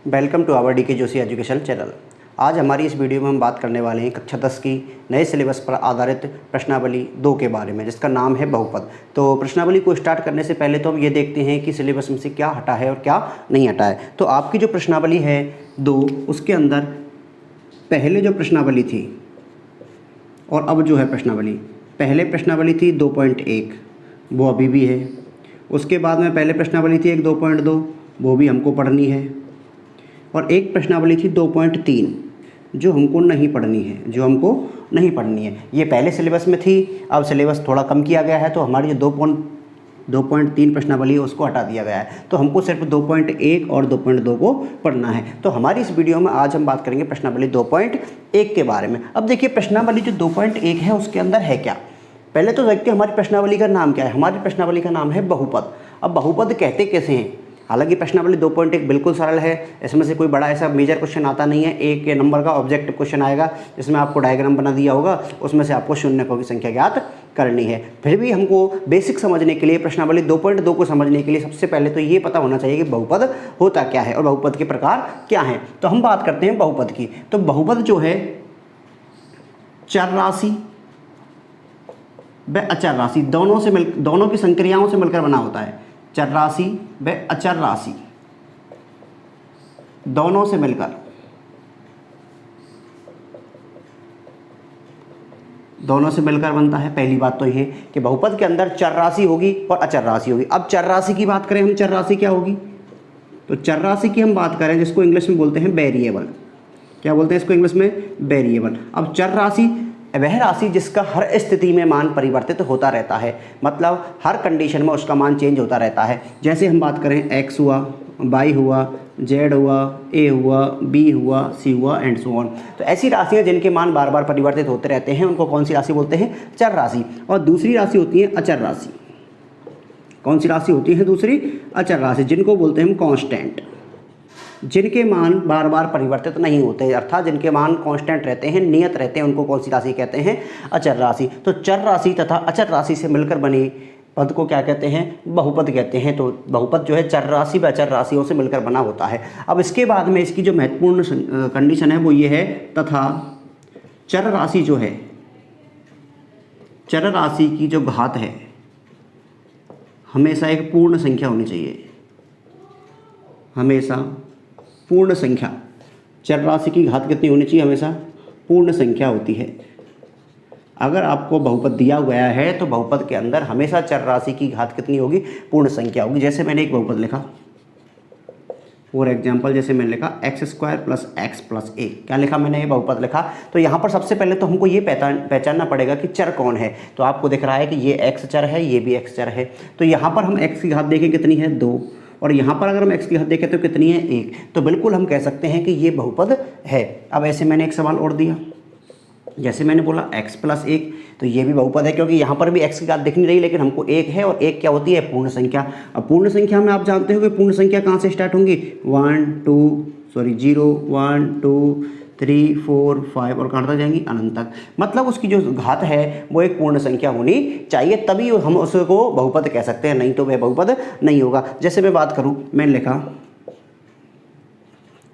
Welcome to our DK Joshi education channel. आज हमारी इस वीडियो में हम बात करने वाले हैं कक्षा 10 की नए सिलेबस पर आधारित प्रश्नावली 2 के बारे में, जिसका नाम है बहुपद। तो प्रश्नावली को स्टार्ट करने से पहले तो हम ये देखते हैं कि सिलेबस में से क्या हटा है और क्या नहीं हटा है। तो आपकी जो प्रश्नावली है 2, उसके अंदर पहले जो प्रश्नावली थी और अब जो है प्रश्नावली, पहले प्रश्नावली थी 2.1, वो अभी भी है। उसके बाद में पहले प्रश्नावली थी 2.2, वो भी हमको पढ़नी है। और एक प्रश्नावली थी 2.3 जो हमको नहीं पढ़नी है, ये पहले सिलेबस में थी। अब सिलेबस थोड़ा कम किया गया है, तो हमारी जो 2.3 प्रश्नावली है उसको हटा दिया गया है। तो हमको सिर्फ 2.1 और 2.2 को पढ़ना है। तो हमारी इस वीडियो में आज हम बात करेंगे प्रश्नावली 2.1 के बारे में। अब देखिए प्रश्नावली जो 2.1 है उसके अंदर है क्या। पहले तो देखते हैं हमारी प्रश्नावली का नाम क्या है। हमारी प्रश्नावली का नाम है बहुपद। अब बहुपद कहते कैसे हैं? हालांकि प्रश्नावली 2.1 बिल्कुल सरल है, इसमें से कोई बड़ा ऐसा मेजर क्वेश्चन आता नहीं है। एक नंबर का ऑब्जेक्टिव क्वेश्चन आएगा जिसमें आपको डायग्राम बना दिया होगा, उसमें से आपको शून्यकों की संख्या ज्ञात करनी है। फिर भी हमको बेसिक समझने के लिए, प्रश्नावली 2.2 को समझने के लिए सबसे पहले तो ये पता होना चाहिए कि बहुपद होता क्या है और बहुपद के प्रकार क्या हैं। तो हम बात करते हैं बहुपद की। तो बहुपद जो है चर राशि व अचर राशि दोनों की संक्रियाओं से मिलकर बना होता है। चर राशि व अचर राशि दोनों से मिलकर बनता है। पहली बात तो ये कि बहुपद के अंदर चर राशि होगी और अचर राशि होगी। अब चर राशि की बात करें हम, चर राशि क्या होगी? तो चर राशि की हम बात करें जिसको इंग्लिश में बोलते हैं वेरिएबल। क्या बोलते हैं इसको इंग्लिश में? वेरिएबल। अब चर राशि वह राशि जिसका हर स्थिति में मान परिवर्तित होता रहता है, मतलब हर कंडीशन में उसका मान चेंज होता रहता है। जैसे हम बात करें x हुआ, y हुआ, z हुआ, a हुआ, b हुआ, c हुआ एंड सो ऑन। तो ऐसी राशियां जिनके मान बार बार परिवर्तित होते रहते हैं उनको कौन सी राशि बोलते हैं? चर राशि। और दूसरी राशि होती है अचर राशि। कौन सी राशि होती है दूसरी? अचर राशि, जिनको बोलते हैं हम कांस्टेंट, जिनके मान बार बार परिवर्तित नहीं होते, अर्थात जिनके मान कांस्टेंट रहते हैं, नियत रहते हैं, उनको कौन सी राशि कहते हैं? अचर राशि। तो चर राशि तथा अचर राशि से मिलकर बनी पद को क्या कहते हैं? बहुपद कहते हैं। तो बहुपद जो है चर राशि व अचर राशियों से मिलकर बना होता है। अब इसके बाद में इसकी जो महत्वपूर्ण कंडीशन है वो ये है, तथा चर राशि जो है, चर राशि की जो घात है हमेशा एक पूर्ण संख्या होनी चाहिए। हमेशा पूर्ण संख्या, चर राशि की घात कितनी होनी चाहिए? हमेशा पूर्ण संख्या होती है। अगर आपको बहुपद दिया गया है तो बहुपद के अंदर हमेशा चर राशि की घात कितनी होगी? पूर्ण संख्या होगी। जैसे मैंने एक बहुपद लिखा, फॉर एग्जाम्पल, जैसे मैंने लिखा x² + x + a। क्या लिखा मैंने? ये बहुपद लिखा। तो यहाँ पर सबसे पहले तो हमको ये पहचानना पड़ेगा कि चर कौन है। तो आपको दिख रहा है कि ये x चर है, ये भी x चर है। तो यहाँ पर हम x की घात देखें कितनी है? 2, और यहाँ पर अगर हम x की घात देखें तो कितनी है? 1। तो बिल्कुल हम कह सकते हैं कि ये बहुपद है। अब ऐसे मैंने एक सवाल और दिया, जैसे मैंने बोला x + 1, तो ये भी बहुपद है, क्योंकि यहाँ पर भी x की घात दिख नहीं रही, लेकिन हमको 1 है और 1 क्या होती है? पूर्ण संख्या। अब पूर्ण संख्या में आप जानते हो कि पूर्ण संख्या कहाँ से स्टार्ट होंगी? 0 1 2 3 4 5 और कहाँ तक जाएंगी? अनंत तक। मतलब उसकी जो घात है वो एक पूर्ण संख्या होनी चाहिए, तभी हम उसको बहुपद कह सकते हैं, नहीं तो वह बहुपद नहीं होगा। जैसे मैं बात करूँ, मैंने लिखा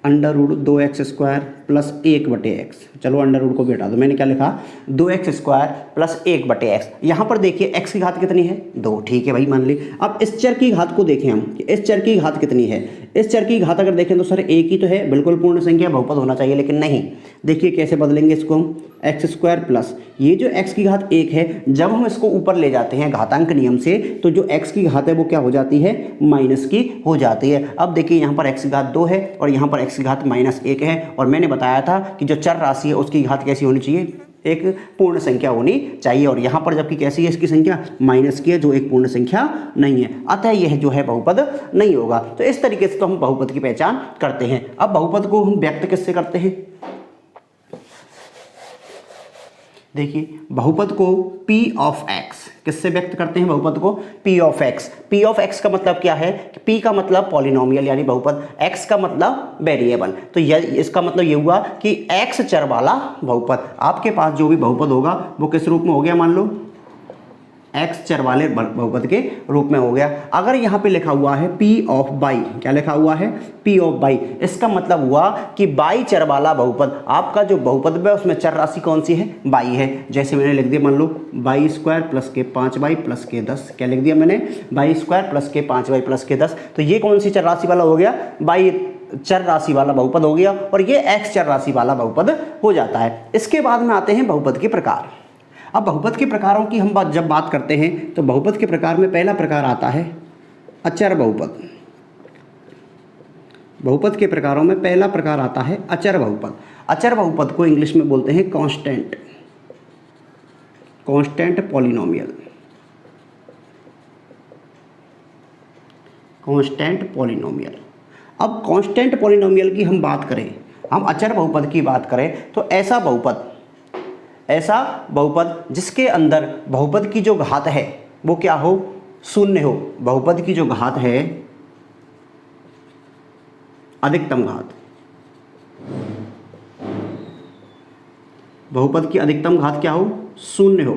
√2x² + 1/x। चलो अंडर रूट को भी हटा दो। मैंने क्या लिखा? 2x² + 1/x। यहाँ पर देखिए x की घात कितनी है? 2। ठीक है भाई, मान ली। अब इस चर की घात को देखें हम, इस चर की घात कितनी है? इस चर की घात अगर देखें तो सर 1 ही तो है, बिल्कुल पूर्ण संख्या, बहुपद होना चाहिए, लेकिन नहीं। देखिए कैसे बदलेंगे इसको हम, x² प्लस ये जो x की घात 1 है, जब हम इसको ऊपर ले जाते हैं घातांक नियम से, तो जो x की घात है वो क्या हो जाती है? माइनस की हो जाती है। अब देखिए यहाँ पर x की घात 2 है और यहाँ पर x की घात -1 है, और मैंने बताया था कि जो चर राशि है उसकी घात कैसी होनी चाहिए? एक पूर्ण संख्या होनी चाहिए। और यहाँ पर जबकि कैसी है इसकी संख्या? माइनस की है, जो एक पूर्ण संख्या नहीं है। अतः यह जो है बहुपद नहीं होगा। तो इस तरीके से तो हम बहुपद की पहचान करते हैं। अब बहुपद को हम व्यक्त किससे करते हैं? देखिए बहुपद को P ऑफ x किससे व्यक्त करते हैं? बहुपद को P of x। P of x का मतलब क्या है? P का मतलब पॉलिनोमियल यानी बहुपद, x का मतलब वेरिएबल। तो इसका मतलब ये हुआ कि x चर वाला बहुपद। आपके पास जो भी बहुपद होगा वो किस रूप में हो गया? मान लो एक्स चर वाले बहुपद के रूप में हो गया। अगर यहाँ पे लिखा हुआ है p ऑफ बाई, क्या लिखा हुआ है p ऑफ बाई, इसका मतलब हुआ कि बाई चर वाला बहुपद, आपका जो बहुपद है उसमें चर राशि कौन सी है, बाई है। जैसे मैंने लिख दिया, मान लो बाई स्क्वायर प्लस के 5y प्लस के 10, क्या लिख दिया मैंने, बाई स्क्वायर प्लस के 5y प्लस के 10। तो ये कौन सी चर राशि वाला हो गया, बाई चर राशि वाला बहुपद हो गया, और ये एक्स चर राशि वाला बहुपद हो जाता है। इसके बाद में आते हैं बहुपद के प्रकार। अब बहुपद के प्रकारों की हम जब बात करते हैं तो बहुपद के प्रकार में पहला प्रकार आता है अचर बहुपद। बहुपद के प्रकारों में पहला प्रकार आता है अचर बहुपद। अचर बहुपद को इंग्लिश में बोलते हैं कांस्टेंट पॉलिनोमियल। Constant polynomial. अब कांस्टेंट पॉलिनोमियल की हम बात करें, हम अचर बहुपद की बात करें तो ऐसा बहुपद जिसके अंदर बहुपद की जो घात है वो क्या हो, शून्य हो। बहुपद की जो घात है, अधिकतम घात, बहुपद की अधिकतम घात क्या हो, शून्य हो।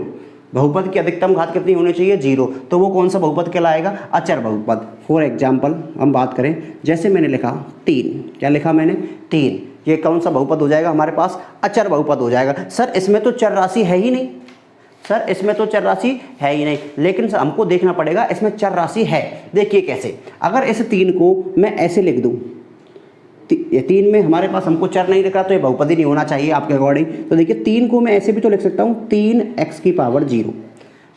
बहुपद की अधिकतम घात कितनी होनी चाहिए, 0। तो वो कौन सा बहुपद कहलाएगा, अचर बहुपद। फॉर एग्जाम्पल हम बात करें, जैसे मैंने लिखा 3, क्या लिखा मैंने, 3, ये कौन सा बहुपद हो जाएगा हमारे पास, अचर बहुपद हो जाएगा। सर इसमें तो चर राशि है ही नहीं, सर इसमें तो चर राशि है ही नहीं, लेकिन हमको देखना पड़ेगा इसमें चर राशि है। देखिए कैसे, अगर इस 3 को मैं ऐसे लिख दूं, 3 में हमारे पास हमको चर नहीं लिखा तो ये बहुपद ही नहीं होना चाहिए आपके अकॉर्डिंग। तो देखिए 3 को मैं ऐसे भी तो लिख सकता हूँ, 3x की पावर 0,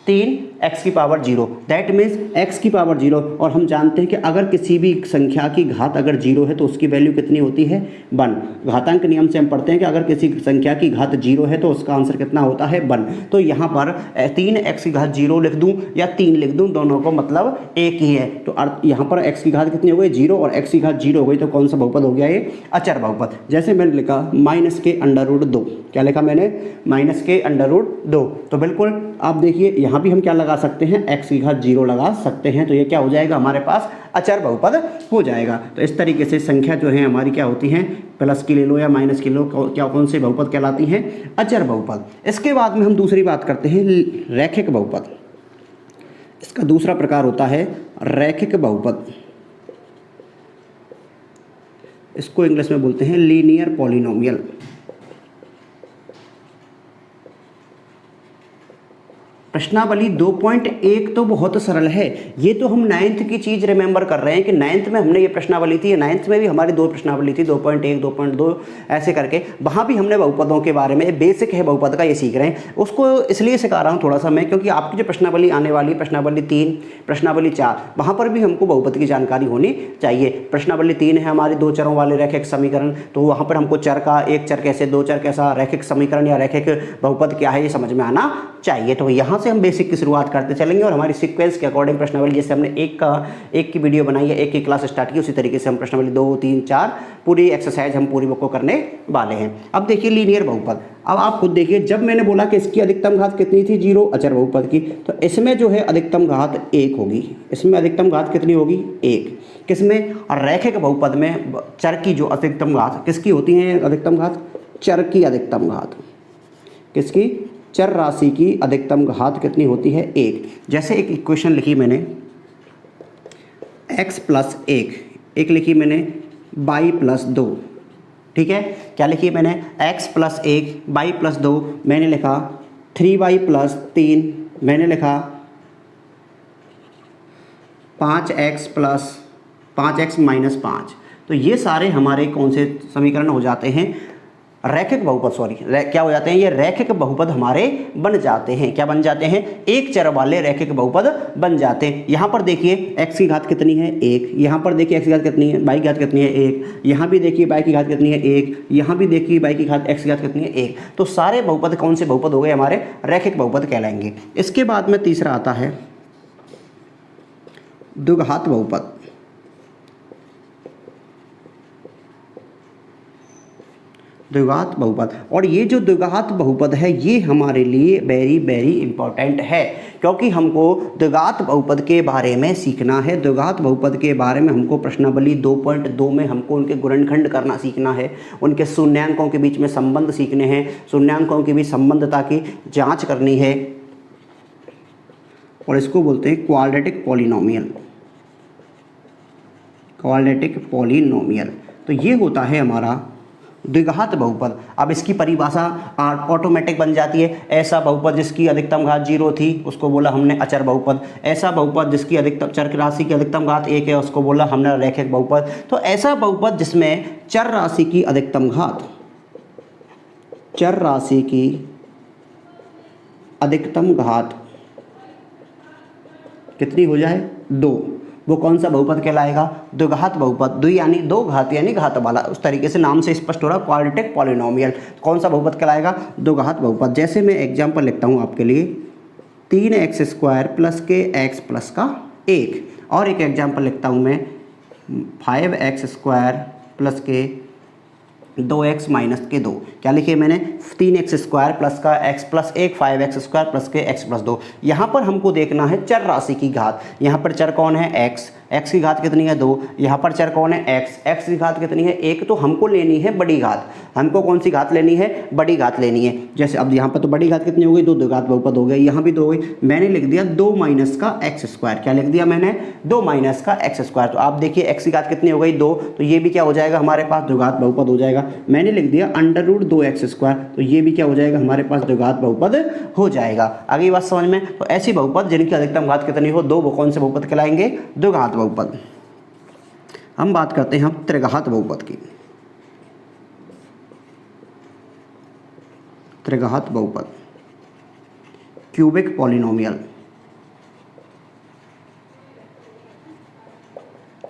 3x की पावर 0, दैट मीन्स x की पावर 0। और हम जानते हैं कि अगर किसी भी संख्या की घात अगर 0 है तो उसकी वैल्यू कितनी होती है, 1। घातांक नियम से हम पढ़ते हैं कि अगर किसी संख्या की घात 0 है तो उसका आंसर कितना होता है, 1। तो यहाँ पर 3x की घात 0 लिख दूँ या 3 लिख दूँ, दोनों को मतलब एक ही है। तो यहाँ पर x की घात कितनी हो गई, 0, और x की घात 0 हो गई, तो कौन सा बहुपद हो गया ये, अचर बहुपद। जैसे मैंने लिखा -के√2, क्या लिखा मैंने, -के√2। तो बिल्कुल आप देखिए यहाँ भी हम क्या लगा सकते हैं, x की घात 0 लगा सकते हैं, तो ये क्या हो जाएगा हमारे पास, अचर बहुपद हो जाएगा। तो इस तरीके से संख्या जो है हमारी क्या होती हैं, प्लस की ले लो या माइनस की ले लो, क्या कौन से बहुपद कहलाती हैं, अचर बहुपद। इसके बाद में हम दूसरी बात करते हैं रैखिक बहुपद। इसका दूसरा प्रकार होता है रैखिक बहुपद। इसको इंग्लिश में बोलते हैं लीनियर पॉलिनोमियल। प्रश्नावली 2.1 तो बहुत सरल है, ये तो हम 9th की चीज़ रिमेंबर कर रहे हैं कि 9th में हमने ये प्रश्नावली थी, 9th में भी हमारी 2 प्रश्नावली थी, 2.1, 2.2 ऐसे करके, वहाँ भी हमने बहुपदों के बारे में, बेसिक है बहुपद का, ये सीख रहे हैं। उसको इसलिए सिखा रहा हूँ थोड़ा सा मैं, क्योंकि आपकी जो प्रश्नावली आने वाली, प्रश्नावली 3, प्रश्नावली 4, वहाँ पर भी हमको बहुपद की जानकारी होनी चाहिए। प्रश्नावली 3 है हमारी 2 चरों वाले रैखिक समीकरण, तो वहाँ पर हमको चर का, एक चर कैसे, 2 चर कैसा, रैखिक समीकरण या रैखिक बहुपद क्या है, ये समझ में आना चाहिए। तो यहाँ से हम बेसिक की शुरुआत करते चलेंगे और हमारी सीक्वेंस के अकॉर्डिंग प्रश्नावली, जैसे हमने एक की वीडियो बनाई है, एक की क्लास स्टार्ट की, उसी तरीके से हम प्रश्नावली 2, 3, 4 पूरी एक्सरसाइज हम पूरी बुक को करने वाले हैं। अब देखिए लीनियर बहुपद। अब आप खुद देखिए, जब मैंने बोला कि इसकी अधिकतम घात कितनी थी, 0, अचर बहुपद की, तो इसमें जो है अधिकतम घात 1 होगी। इसमें अधिकतम घात कितनी होगी, 1। किसमें, और रैखिक बहुपद में चर की जो अधिकतम घात किसकी होती है, अधिकतम घात, चर की अधिकतम घात, किसकी, चर राशि की अधिकतम घात कितनी होती है, 1। जैसे एक इक्वेशन लिखी मैंने x + 1, एक लिखी मैंने y + 2, ठीक है। क्या लिखी मैंने, x + 1, y + 2, मैंने लिखा 3y + 3, मैंने लिखा 5x + 5x - 5। तो ये सारे हमारे कौन से समीकरण हो जाते हैं, रैखिक बहुपद, क्या हो जाते हैं, ये रैखिक बहुपद हमारे बन जाते हैं। क्या बन जाते हैं, एक चर वाले रैखिक बहुपद बन जाते हैं। यहाँ पर देखिए x की घात कितनी है, 1। यहाँ पर देखिए x की घात कितनी है, y की घात कितनी है, 1। यहाँ भी देखिए y की घात कितनी है, 1। यहाँ भी देखिए y की घात, x की घात कितनी है, 1। तो सारे बहुपद कौन से बहुपद हो गए, हमारे रैखिक बहुपद कहलाएंगे। इसके बाद में तीसरा आता है द्विघात बहुपद। द्विघात बहुपद, और ये जो द्विघात बहुपद है ये हमारे लिए वेरी वेरी इंपॉर्टेंट है, क्योंकि हमको द्विघात बहुपद के बारे में सीखना है। द्विघात बहुपद के बारे में हमको प्रश्नावली 2.2 में हमको उनके गुणनखंड करना सीखना है, उनके शून्यांकों के बीच में संबंध सीखने हैं, शून्यांकों के बीच संबंधता की जांच करनी है, और इसको बोलते हैं क्वाड्रेटिक पॉलिनोमियल। क्वाड्रेटिक पॉलिनोमियल, तो ये होता है हमारा द्विघात बहुपद। अब इसकी परिभाषा ऑटोमेटिक बन जाती है। ऐसा बहुपद जिसकी अधिकतम घात 0 थी उसको बोला हमने अचर बहुपद। ऐसा बहुपद जिसकी अधिकतम चर राशि की अधिकतम घात 1 है उसको बोला हमने रैखिक बहुपद। तो ऐसा बहुपद जिसमें चर राशि की अधिकतम घात, चर राशि की अधिकतम घात कितनी हो जाए 2, वो कौन सा बहुपद कहलाएगा? द्विघात बहुपद। द्वि यानी दो, घात यानी घात वाला, उस तरीके से नाम से स्पष्ट हो रहा, क्वाड्रेटिक पॉलिनोमियल। कौन सा बहुपद कहलाएगा? द्विघात बहुपद। जैसे मैं एग्जांपल लिखता हूँ आपके लिए 3x² प्लस के x प्लस का 1, और एक एग्जांपल लिखता हूँ मैं 5x² प्लस के 2x माइनस के 2। क्या लिखे मैंने? 3x² प्लस का x प्लस 1, 5x² प्लस के x प्लस 2। यहाँ पर हमको देखना है चर राशि की घात। यहाँ पर चर कौन है? x, x की घात कितनी है 2। यहाँ पर चर कौन है? x, x की घात कितनी है 1। तो हमको लेनी है बड़ी घात। हमको कौन सी घात लेनी है? बड़ी घात लेनी है। जैसे अब यहाँ पर तो बड़ी घात कितनी हो गई? 2, द्विघात बहुपद हो गया। यहाँ भी 2 हो गई। मैंने लिख दिया 2 माइनस का x²। क्या लिख दिया मैंने? 2 माइनस का x²। तो आप देखिए x की घात कितनी हो गई? 2। तो ये भी क्या हो जाएगा हमारे पास? द्विघात बहुपद हो जाएगा। मैंने लिख दिया √2x²। तो ये भी क्या हो जाएगा हमारे पास? द्विघात बहुपद हो जाएगा। आगे बात समझ में? तो ऐसी बहुपद जिनकी अधिकतम घात कितनी हो 2, वो कौन से बहुपद कहलाएंगे? द्विघात बहुपद। हम बात करते हैं त्रिघात बहुपद की। त्रिघात बहुपद, क्यूबिक पॉलिनोमियल।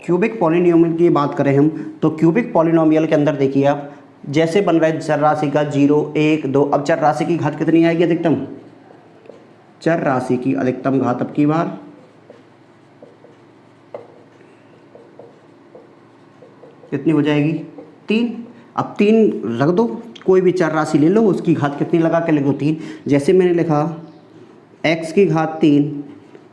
क्यूबिक पॉलिनोमियल की बात करें हम तो क्यूबिक पॉलिनोमियल के अंदर देखिए आप, जैसे बन रहा है चर राशि का 0, 1, 2। अब चर राशि की घात कितनी आएगी अधिकतम? चर राशि की अधिकतम घात अब की बार कितनी हो जाएगी? 3। अब 3 रख दो, कोई भी चर राशि ले लो, उसकी घात कितनी लगा के लिख दो? 3। जैसे मैंने लिखा x की घात 3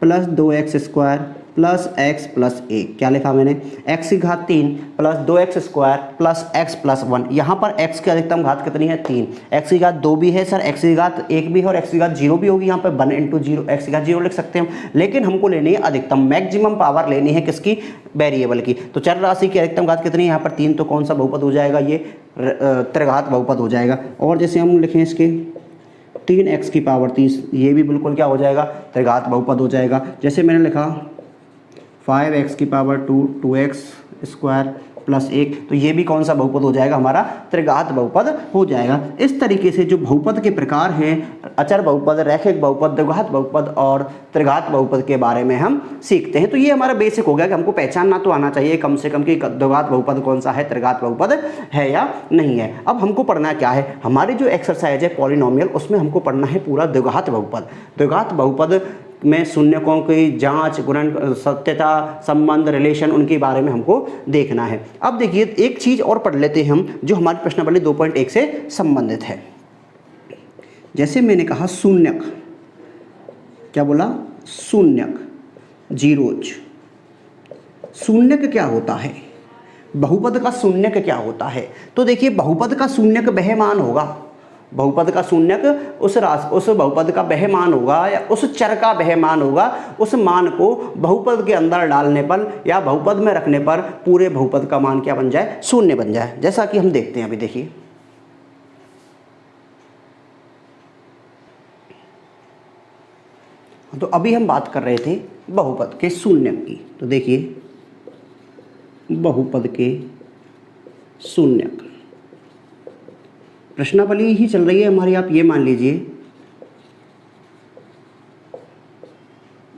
plus 2x² plus x plus 1। क्या लिखा मैंने? x की घात 3 plus 2x² plus x plus 1। यहाँ पर x की अधिकतम घात कितनी है? 3। x की घात 2 भी है सर, x की घात 1 भी है और x की घात 0 भी होगी। यहाँ पर 1 × 0, x की घात 0 लिख सकते हैं हम। लेकिन हमको लेनी है अधिकतम, मैक्सिमम पावर लेनी है किसकी? वेरिएबल की। तो चर राशि की अधिकतम घात कितनी है यहाँ पर? 3। तो कौन सा बहुपद हो जाएगा? ये त्रिघात बहुपद हो जाएगा। और जैसे हम लिखें इसके 3x की पावर 30, ये भी बिल्कुल क्या हो जाएगा? त्रिघात बहुपद हो जाएगा। जैसे मैंने लिखा 5x की पावर 2, 2x² प्लस 1। तो ये भी कौन सा बहुपद हो जाएगा? हमारा त्रिघात बहुपद हो जाएगा। इस तरीके से जो बहुपद के प्रकार हैं, अचर बहुपद, रैखिक बहुपद, द्विघात बहुपद और त्रिघात बहुपद के बारे में हम सीखते हैं। तो ये हमारा बेसिक हो गया कि हमको पहचानना तो आना चाहिए कम से कम कि द्विघात बहुपद कौन सा है, त्रिघात बहुपद है या नहीं है। अब हमको पढ़ना क्या है? हमारी जो एक्सरसाइज है पॉलिनोमियल, उसमें हमको पढ़ना है पूरा द्विघात बहुपद। द्विघात बहुपद में शून्यकों की जांच, गुणन, सत्यता, संबंध, रिलेशन, उनके बारे में हमको देखना है। अब देखिए एक चीज और पढ़ लेते हैं हम जो हमारी प्रश्नावली 2.1 से संबंधित है। जैसे मैंने कहा शून्यक, क्या बोला? शून्यक, जीरोज। शून्यक क्या होता है? बहुपद का शून्यक क्या होता है? तो देखिए बहुपद का शून्यक वह मान होगा, बहुपद का शून्यक उस बहुपद का वह मान होगा या उस चर का वह मान होगा, उस मान को बहुपद के अंदर डालने पर या बहुपद में रखने पर पूरे बहुपद का मान क्या बन जाए? शून्य बन जाए। जैसा कि हम देखते हैं अभी देखिए, तो अभी हम बात कर रहे थे बहुपद के शून्यक की। तो देखिए बहुपद के शून्यक, प्रश्नावली ही चल रही है हमारी, आप ये मान लीजिए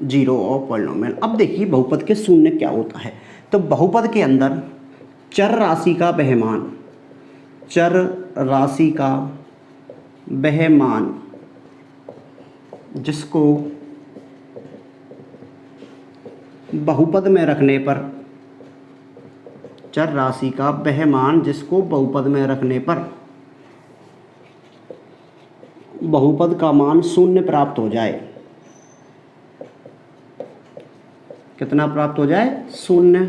0 ऑफ पॉलिनोमियल। अब देखिए बहुपद के शून्य क्या होता है? तो बहुपद के अंदर चर राशि का वह मान, चर राशि का वह मान जिसको बहुपद में रखने पर, चर राशि का वह मान जिसको बहुपद में रखने पर बहुपद का मान शून्य प्राप्त हो जाए। कितना प्राप्त हो जाए? शून्य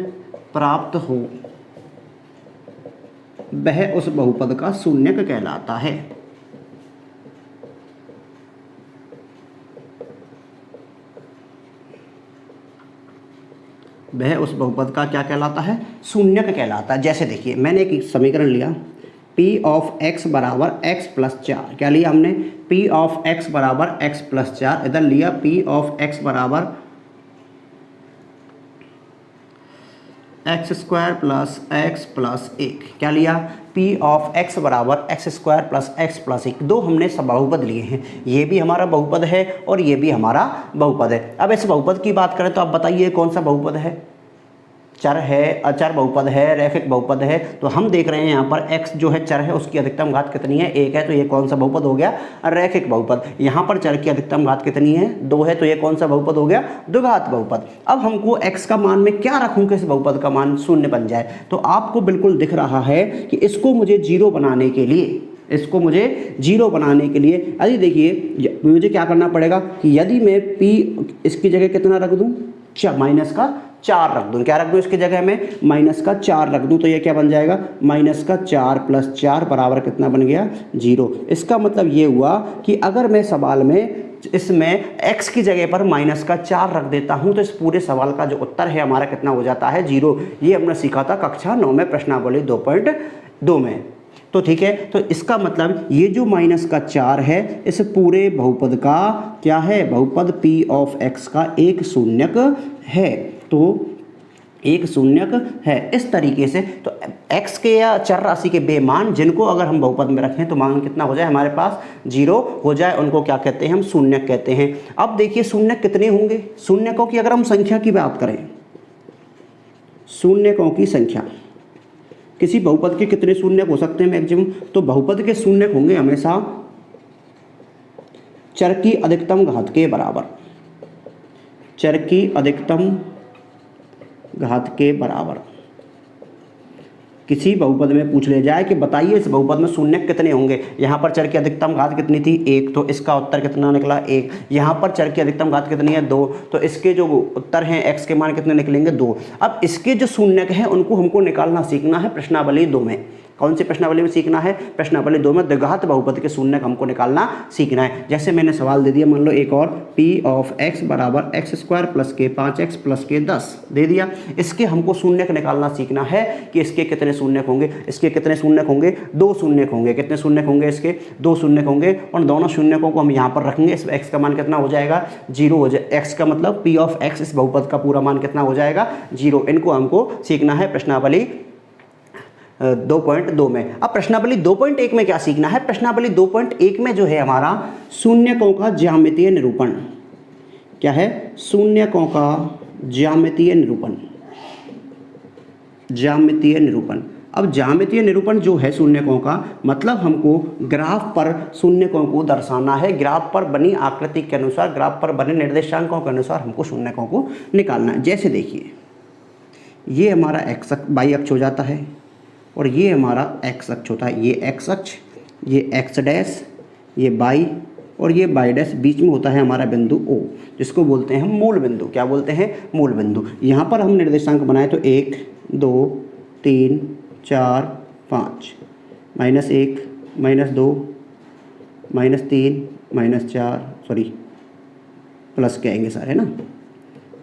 प्राप्त हो, वह उस बहुपद का शून्यक कहलाता है। वह उस बहुपद का क्या कहलाता है, शून्यक कहलाता है। जैसे देखिए मैंने एक समीकरण लिया P ऑफ x बराबर x प्लस 4, क्या लिया हमने, P ऑफ x बराबर x प्लस 4, इधर लिया P ऑफ x बराबर x square plus x plus 1, क्या लिया, P ऑफ x बराबर x square plus x plus 1। दो हमने सब बहुपद लिए हैं, ये भी हमारा बहुपद है और ये भी हमारा बहुपद है। अब इस बहुपद की बात करें तो आप बताइए कौन सा बहुपद है, चर है, अचर बहुपद है, रैखिक बहुपद है। तो हम देख रहे हैं यहाँ पर x जो है चर है, उसकी अधिकतम घात कितनी है, 1 है, तो ये कौन सा बहुपद हो गया, रैखिक बहुपद। यहाँ पर चर की अधिकतम घात कितनी है, 2 है, तो ये कौन सा बहुपद हो गया, द्विघात बहुपद। अब हमको x का मान में क्या रखूँ कि इस बहुपद का मान शून्य बन जाए, तो आपको बिल्कुल दिख रहा है कि इसको मुझे जीरो बनाने के लिए, इसको मुझे जीरो बनाने के लिए यदि देखिए मुझे क्या करना पड़ेगा कि यदि मैं p इसकी जगह कितना रख दूँ, माइनस का 4 रख दूँ, क्या रख दूँ इसकी जगह में, माइनस का 4 रख दूँ, तो ये क्या बन जाएगा, माइनस का 4 प्लस 4 बराबर कितना बन गया, 0। इसका मतलब ये हुआ कि अगर मैं सवाल में इसमें x की जगह पर माइनस का 4 रख देता हूँ तो इस पूरे सवाल का जो उत्तर है हमारा कितना हो जाता है, 0। ये हमने सीखा था कक्षा 9 में प्रश्नावली 2.2 में। तो ठीक है, तो इसका मतलब ये जो माइनस का 4 है इस पूरे बहुपद का क्या है, बहुपद P ऑफ x का एक शून्यक है, तो एक शून्यक है। इस तरीके से तो x के या चर राशि के बेमान जिनको अगर हम बहुपद में रखें तो मान कितना हो जाए हमारे पास, 0 हो जाए, उनको क्या कहते हैं, हम शून्यक कहते हैं। अब देखिए शून्यक कितने होंगे, शून्यकों की अगर हम संख्या की बात करें, शून्यकों की संख्या, किसी बहुपद के कितने शून्यक हो सकते हैं मैक्सिमम, तो बहुपद के शून्यक होंगे हमेशा चर की अधिकतम घात के बराबर, चर की अधिकतम घात के बराबर। किसी बहुपद में पूछ ले जाए कि बताइए इस बहुपद में शून्यक कितने होंगे, यहाँ पर चर की अधिकतम घात कितनी थी, 1, तो इसका उत्तर कितना निकला, 1। यहाँ पर चर की अधिकतम घात कितनी है, 2, तो इसके जो उत्तर हैं x के मान कितने निकलेंगे, 2। अब इसके जो शून्यक हैं उनको हमको निकालना सीखना है प्रश्नावली 2 में। कौन सी प्रश्नावली में सीखना है, प्रश्नावली 2 में द्विघात बहुपद के शून्यक हमको निकालना सीखना है। जैसे मैंने सवाल दे दिया, मान लो एक और, P ऑफ x बराबर एक्स स्क्वायर प्लस के 5x प्लस के 10 दे दिया। इसके हमको शून्यक निकालना सीखना है कि इसके कितने शून्यक होंगे, इसके कितने शून्यक होंगे, 2 शून्यक होंगे। कितने शून्यक होंगे इसके, 2 शून्यक होंगे, और दोनों शून्यकों को हम यहाँ पर रखेंगे। इस x का मान कितना हो जाएगा, 0 हो जाए। x का मतलब P ऑफ x इस बहुपद का पूरा मान कितना हो जाएगा, 0। इनको हमको सीखना है प्रश्नावली 2.2 में। अब प्रश्नावली 2.1 में क्या सीखना है, प्रश्नावली 2.1 में जो है हमारा शून्यकों का ज्यामितीय निरूपण, क्या है, शून्यकों का ज्यामितीय निरूपण, ज्यामितीय निरूपण। अब ज्यामितीय निरूपण जो है शून्यकों का, मतलब हमको ग्राफ पर शून्यकों को दर्शाना है, ग्राफ पर बनी आकृति के अनुसार, ग्राफ पर बने निर्देशांकों के अनुसार हमको शून्यकों को निकालना है। जैसे देखिए ये हमारा x y अक्ष हो जाता है और ये हमारा x अक्ष होता है, ये x अक्ष, ये x डैश, ये y और ये y डैश, बीच में होता है हमारा बिंदु O, जिसको बोलते हैं हम मूल बिंदु। क्या बोलते हैं, मूल बिंदु। यहाँ पर हम निर्देशांक बनाए तो 1 2 3 4 5, -1 -2 -3 -4, सॉरी प्लस के आएंगे सारे, है ना,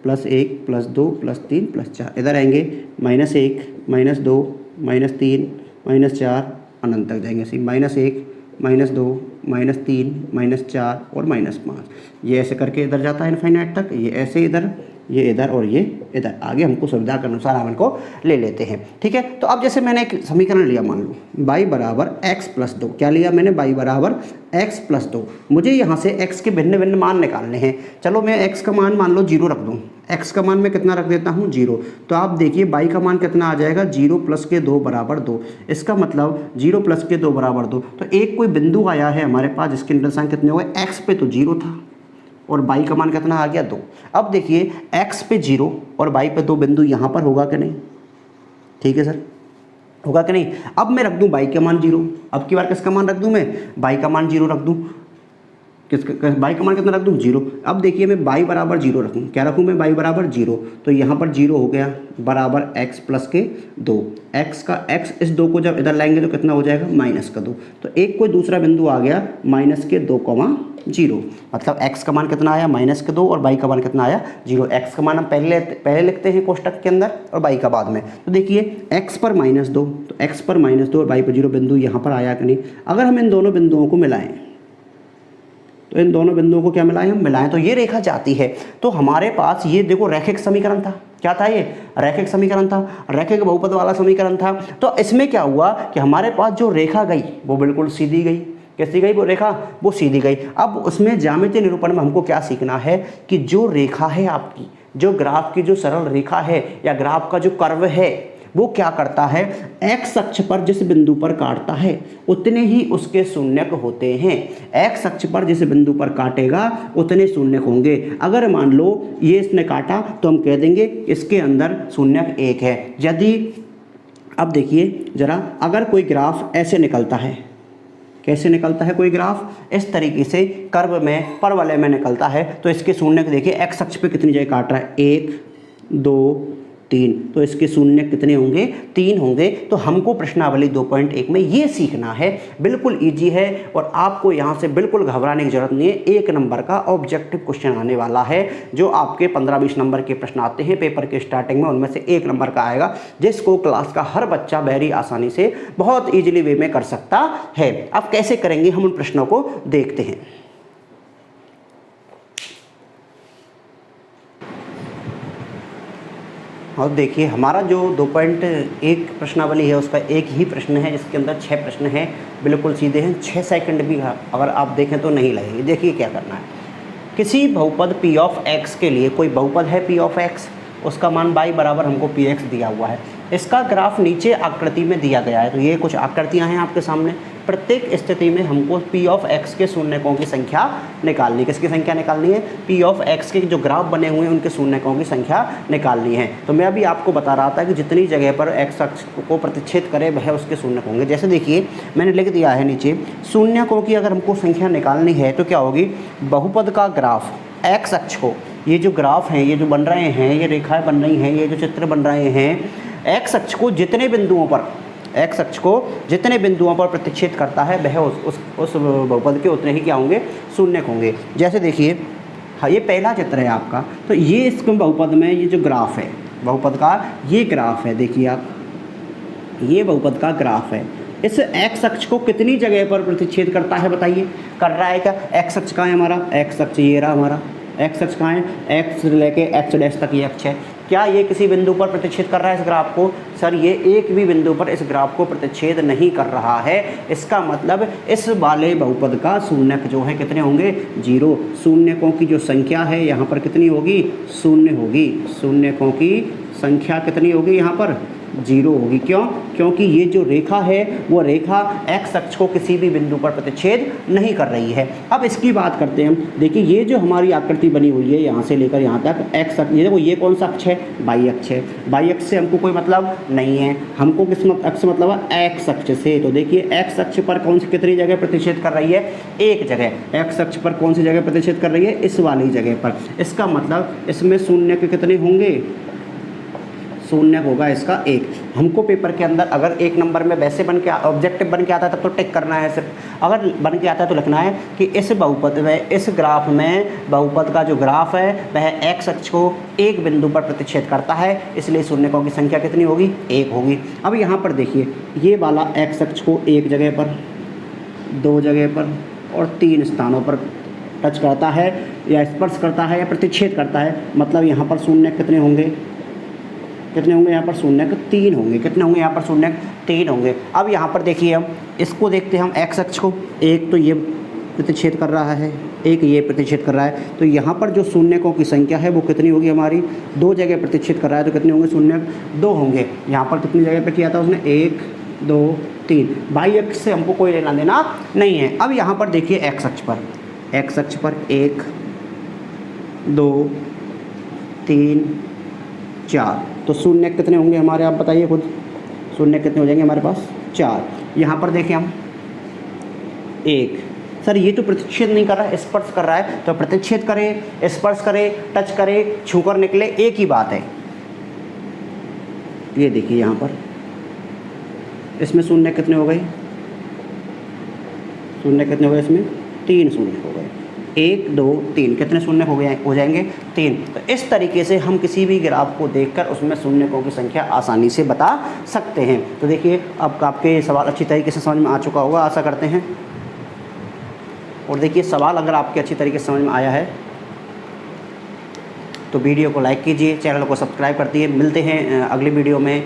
+1 +2 +3 +4, इधर आएंगे -1 -2 -3 -4, अनंत तक जाएंगे। सी -1 -2 -3 -4 और -5, ये ऐसे करके इधर जाता है इनफाइनाइट तक, ये ऐसे इधर, ये इधर और ये इधर। आगे हमको सुविधा के अनुसार हम इनको ले लेते हैं, ठीक है। तो अब जैसे मैंने एक समीकरण लिया, मान लो y बराबर x प्लस 2, क्या लिया मैंने, y बराबर x प्लस 2। मुझे यहाँ से x के भिन्न भिन्न मान निकालने हैं। चलो मैं x का मान लो 0 रख दूँ, x का मान मैं कितना रख देता हूँ, 0। तो आप देखिए y का मान कितना आ जाएगा, 0 प्लस के 2 बराबर 2। इसका मतलब 0 प्लस के 2 बराबर 2। तो एक कोई बिंदु आया है हमारे पास जिसके निर्देशांक कितने हुए, x पे तो 0 था और y का मान कितना आ गया, 2। अब देखिए x पे 0 और y पे 2 बिंदु यहाँ पर होगा कि नहीं, ठीक है सर, होगा कि नहीं। अब मैं रख दूँ y का मान 0, अब की बार किसका मान रख दूँ मैं, y का मान 0 रख दूँ। बाई का मान कितना रख दूँ 0। अब देखिए मैं बाई बराबर 0 रखूँ, क्या रखूँ मैं बाई बराबर 0, तो यहाँ पर 0 हो गया बराबर x प्लस के 2, x इस 2 को जब इधर लाएंगे तो कितना हो जाएगा -2, तो एक कोई दूसरा बिंदु आ गया -2,0, मतलब x का मान कितना आया -2 और y का मान कितना आया 0। x का मान हम पहले लिखते हैं कोष्टक के अंदर और y का बाद में। तो देखिए x पर -2, तो x पर -2 और y पर 0 बिंदु यहाँ पर आया कि नहीं। अगर हम इन दोनों बिंदुओं को मिलाएं तो इन दोनों बिंदुओं को क्या मिलाएं, हम मिलाएं तो ये रेखा जाती है। तो हमारे पास ये देखो रैखिक समीकरण था, क्या था ये रैखिक समीकरण था, रैखिक बहुपद वाला समीकरण था। तो इसमें क्या हुआ कि हमारे पास जो रेखा गई वो बिल्कुल सीधी गई। कैसी गई वो रेखा, वो सीधी गई। अब उसमें ज्यामितीय निरूपण में हमको क्या सीखना है कि जो रेखा है आपकी, जो ग्राफ की जो सरल रेखा है या ग्राफ का जो कर्व है वो क्या करता है, एक्स अक्ष पर जिस बिंदु पर काटता है उतने ही उसके शून्यक होते हैं। एक्स अक्ष पर जिस बिंदु पर काटेगा उतने शून्यक होंगे। अगर मान लो ये इसने काटा तो हम कह देंगे इसके अंदर शून्यक 1 है। यदि अब देखिए जरा, अगर कोई ग्राफ ऐसे निकलता है, कैसे निकलता है कोई ग्राफ, इस तरीके से कर्व में परवलय में निकलता है, तो इसके शून्यक देखिए एक्स अक्ष पे कितनी जगह काट रहा है, 1 2 3, तो इसके शून्य कितने होंगे, 3 होंगे। तो हमको प्रश्नावली 2.1 में ये सीखना है, बिल्कुल इजी है और आपको यहाँ से बिल्कुल घबराने की जरूरत नहीं है। 1 नंबर का ऑब्जेक्टिव क्वेश्चन आने वाला है, जो आपके 15-20 नंबर के प्रश्न आते हैं पेपर के स्टार्टिंग में, उनमें से 1 नंबर का आएगा, जिसको क्लास का हर बच्चा वेरी आसानी से बहुत ईजिली वे में कर सकता है। अब कैसे करेंगे हम उन प्रश्नों को देखते हैं। और देखिए हमारा जो 2.1 प्रश्नावली है उसका एक ही प्रश्न है, जिसके अंदर 6 प्रश्न हैं, बिल्कुल सीधे हैं, 6 सेकंड भी अगर आप देखें तो नहीं लगेगी। देखिए क्या करना है, किसी बहुपद p ऑफ x के लिए, कोई बहुपद है p ऑफ x, उसका मान y बराबर हमको px दिया हुआ है, इसका ग्राफ नीचे आकृति में दिया गया है। तो ये कुछ आकृतियां हैं आपके सामने, प्रत्येक स्थिति में हमको p ऑफ x के शून्यकों की संख्या निकालनी है। किसकी संख्या निकालनी है, p ऑफ x के जो ग्राफ बने हुए हैं उनके शून्यकों की संख्या निकालनी है। तो मैं अभी आपको बता रहा था कि जितनी जगह पर x अक्ष को प्रतिच्छेद करे वह उसके शून्यक होंगे। जैसे देखिए मैंने लिख दिया है नीचे, शून्यकों की अगर हमको संख्या निकालनी है तो क्या होगी, बहुपद का ग्राफ x अक्ष को, ये जो ग्राफ हैं, ये जो बन रहे हैं, ये रेखाएं बन रही हैं, ये जो चित्र बन रहे हैं, x अक्ष को जितने बिंदुओं पर, x अक्ष को जितने बिंदुओं पर प्रतिच्छेद करता है वह उस बहुपद के उतने ही क्या होंगे, शून्यक होंगे। जैसे देखिए हाँ, ये पहला चित्र है आपका, तो ये इस बहुपद में ये जो ग्राफ है बहुपद का, ये ग्राफ है, देखिए आप, ये बहुपद का ग्राफ है। इस x अक्ष को कितनी जगह पर प्रतिच्छेद करता है बताइए, कर रहा है क्या, x अक्ष कहाँ है हमारा, x अक्ष ये रहा हमारा, x अक्ष कहाँ है, x लेके x डैश तक ये अक्ष है। क्या ये किसी बिंदु पर प्रतिच्छेद कर रहा है इस ग्राफ को, सर ये एक भी बिंदु पर इस ग्राफ को प्रतिच्छेद नहीं कर रहा है। इसका मतलब इस वाले बहुपद का शून्यक जो है कितने होंगे, 0। शून्यकों की जो संख्या है यहाँ पर कितनी होगी, 0 होगी। शून्यकों की संख्या कितनी होगी यहाँ पर, 0 होगी। क्यों, क्योंकि ये जो रेखा है वो रेखा x अक्ष को किसी भी बिंदु पर प्रतिच्छेद नहीं कर रही है। अब इसकी बात करते हैं हम, देखिए ये जो हमारी आकृति बनी हुई है यहाँ से लेकर यहाँ तक x अक्ष, ये देखो ये कौन सा अक्ष है, y अक्ष है। y अक्ष से हमको कोई मतलब नहीं है, हमको किस अक्ष से मतलब है, x अक्ष से। तो देखिए x अक्ष पर कौन सी कितनी जगह प्रतिच्छेद कर रही है, एक जगह। x अक्ष पर कौन सी जगह प्रतिच्छेद कर रही है, इस वाली जगह पर। इसका मतलब इसमें शून्य के कितने होंगे, शून्य होगा इसका 1। हमको पेपर के अंदर अगर 1 नंबर में वैसे बन के ऑब्जेक्टिव बन के आता है तब तो टिक करना है सिर्फ, अगर बन के आता है तो लिखना है कि इस बहुपद में, इस ग्राफ में बहुपद का जो ग्राफ है वह x अक्ष को एक बिंदु पर प्रतिच्छेद करता है, इसलिए शून्यकों की संख्या कितनी होगी, 1 होगी। अब यहाँ पर देखिए ये वाला x अक्ष को एक जगह पर, 2 जगह पर और 3 स्थानों पर टच करता है या स्पर्श करता है या प्रतिच्छेद करता है, मतलब यहाँ पर शून्य कितने होंगे, कितने होंगे यहाँ पर, शून्यक 3 होंगे। कितने होंगे यहाँ पर, शून्यक 3 होंगे। अब यहाँ पर देखिए हम इसको देखते हैं, हम x अक्ष को, एक तो ये प्रतिच्छेद कर रहा है, एक ये प्रतिच्छेद कर रहा है, तो यहाँ पर जो शून्यकों की संख्या है वो कितनी होगी हमारी, 2 जगह प्रतिच्छेद कर रहा है तो कितने होंगे, शून्यक 2 होंगे। यहाँ पर कितनी जगह पर किया था उसने, 1 2 3। बाई अक्ष से हमको कोई लेना देना नहीं है। अब यहाँ पर देखिए x अक्ष पर, x अक्ष पर 1 2 3 4, तो शून्य कितने होंगे हमारे, आप बताइए खुद, शून्य कितने हो जाएंगे हमारे पास, 4। यहाँ पर देखें हम 1, सर ये तो प्रतिच्छेद नहीं कर रहा है, स्पर्श कर रहा है, तो प्रतिच्छेद करे, स्पर्श करे, टच करे, छूकर निकले, एक ही बात है। ये देखिए यहाँ पर इसमें शून्य कितने हो गए, शून्य कितने हो गए, इसमें 3 शून्य हो गए, 1 2 3, कितने शून्य हो जाएंगे 3। तो इस तरीके से हम किसी भी ग्राफ को देखकर उसमें शून्यकों की संख्या आसानी से बता सकते हैं। तो देखिए अब आपके सवाल अच्छी तरीके से समझ में आ चुका होगा, आशा करते हैं। और देखिए सवाल अगर आपके अच्छी तरीके से समझ में आया है तो वीडियो को लाइक कीजिए, चैनल को सब्सक्राइब कर दिए। मिलते हैं अगली वीडियो में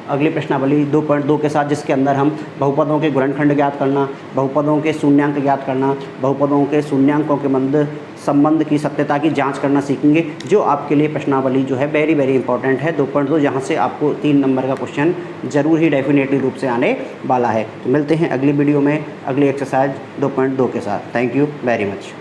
अगली प्रश्नावली 2.2 के साथ, जिसके अंदर हम बहुपदों के गुणनखंड ज्ञात करना, बहुपदों के शून्यांक ज्ञात करना, बहुपदों के शून्यांकों के संबंध की सत्यता की जांच करना सीखेंगे, जो आपके लिए प्रश्नावली जो है वेरी वेरी इंपॉर्टेंट है 2.2, जहाँ से आपको 3 नंबर का क्वेश्चन जरूर ही डेफिनेटली रूप से आने वाला है। तो मिलते हैं अगली वीडियो में अगली एक्सरसाइज 2.2 के साथ। Thank you very much.